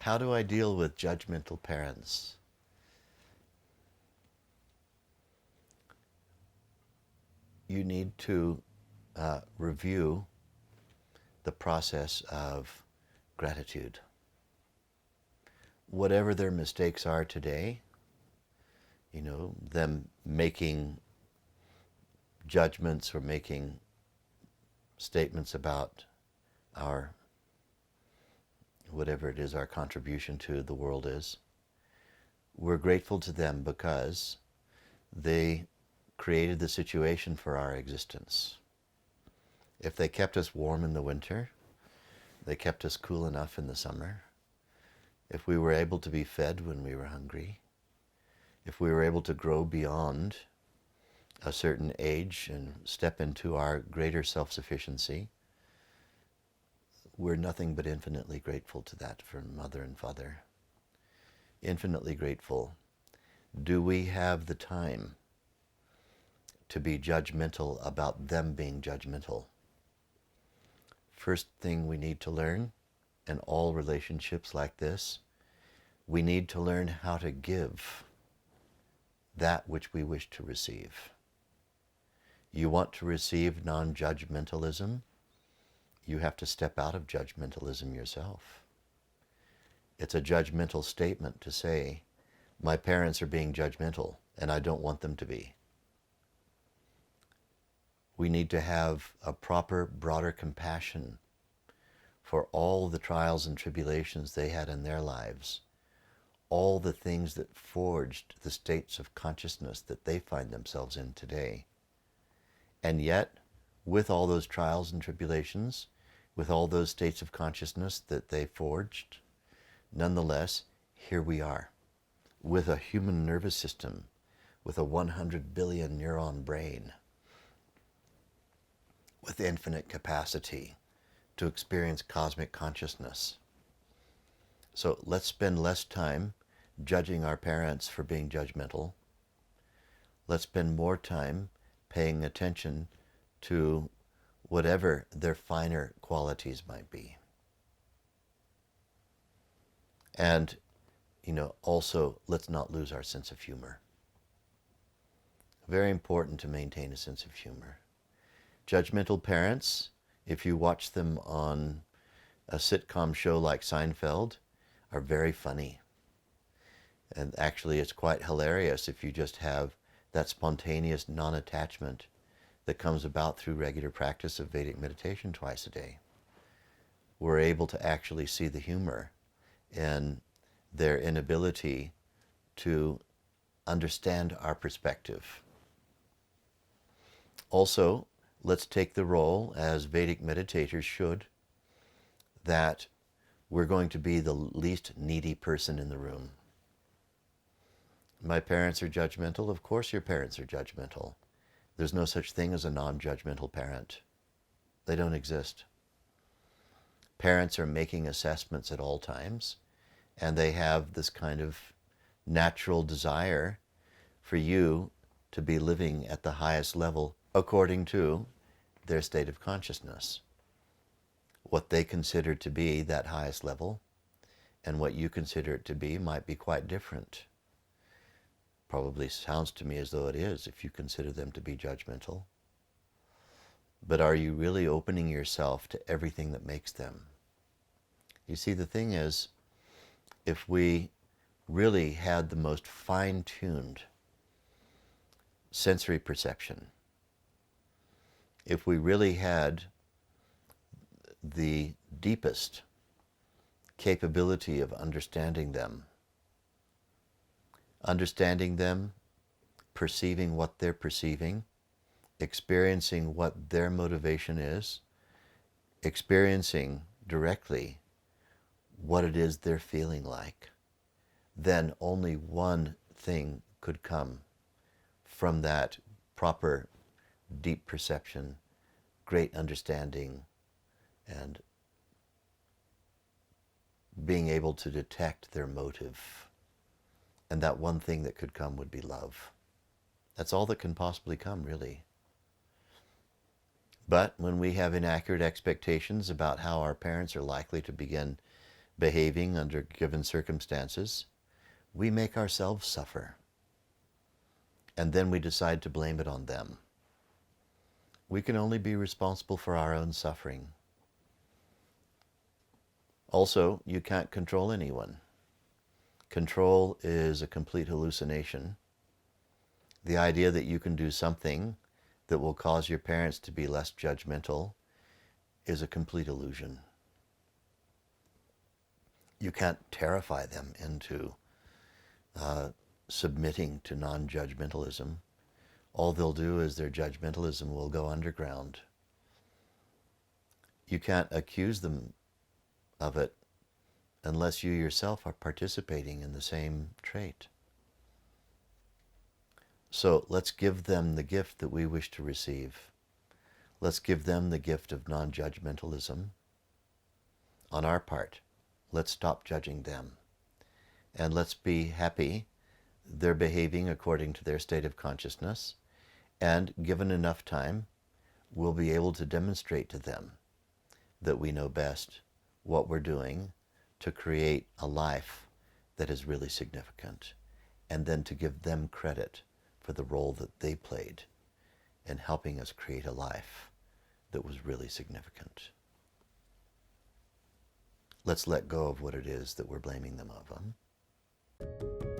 How do I deal with judgmental parents? You need to review the process of gratitude. Whatever their mistakes are today, them making judgments or making statements about our, whatever it is our contribution to the world is, we're grateful to them because they created the situation for our existence. If they kept us warm in the winter, they kept us cool enough in the summer, if we were able to be fed when we were hungry, if we were able to grow beyond a certain age and step into our greater self-sufficiency, we're nothing but infinitely grateful to that from Mother and Father. Infinitely grateful. Do we have the time to be judgmental about them being judgmental? First thing we need to learn in all relationships like this, we need to learn how to give that which we wish to receive. You want to receive non-judgmentalism? You have to step out of judgmentalism yourself. It's a judgmental statement to say, my parents are being judgmental and I don't want them to be. We need to have a proper, broader compassion for all the trials and tribulations they had in their lives, all the things that forged the states of consciousness that they find themselves in today. And yet, with all those trials and tribulations, with all those states of consciousness that they forged, nonetheless, here we are, with a human nervous system, with a 100 billion neuron brain, with infinite capacity to experience cosmic consciousness. So let's spend less time judging our parents for being judgmental. Let's spend more time paying attention to whatever their finer qualities might be. And, also, let's not lose our sense of humor. Very important to maintain a sense of humor. Judgmental parents, if you watch them on a sitcom show like Seinfeld, are very funny. And actually, it's quite hilarious if you just have that spontaneous non-attachment that comes about through regular practice of Vedic meditation twice a day. We're able to actually see the humor in their inability to understand our perspective. Also, let's take the role, as Vedic meditators should, that we're going to be the least needy person in the room. My parents are judgmental. Of course your parents are judgmental. There's no such thing as a non-judgmental parent. They don't exist. Parents are making assessments at all times, and they have this kind of natural desire for you to be living at the highest level according to their state of consciousness. What they consider to be that highest level and what you consider it to be might be quite different. Probably sounds to me as though it is if you consider them to be judgmental. But are you really opening yourself to everything that makes them? You see, the thing is, if we really had the most fine-tuned sensory perception, if we really had the deepest capability of understanding them, perceiving what they're perceiving, experiencing what their motivation is, experiencing directly what it is they're feeling like, then only one thing could come from that proper deep perception, great understanding, and being able to detect their motive. And that one thing that could come would be love. That's all that can possibly come, really. But when we have inaccurate expectations about how our parents are likely to begin behaving under given circumstances, we make ourselves suffer. And then we decide to blame it on them. We can only be responsible for our own suffering. Also, you can't control anyone. Control is a complete hallucination. The idea that you can do something that will cause your parents to be less judgmental is a complete illusion. You can't terrify them into submitting to non-judgmentalism. All they'll do is their judgmentalism will go underground. You can't accuse them of it unless you yourself are participating in the same trait. So let's give them the gift that we wish to receive. Let's give them the gift of non-judgmentalism. On our part, let's stop judging them. And let's be happy they're behaving according to their state of consciousness. And given enough time, we'll be able to demonstrate to them that we know best what we're doing to create a life that is really significant, and then to give them credit for the role that they played in helping us create a life that was really significant. Let's let go of what it is that we're blaming them of.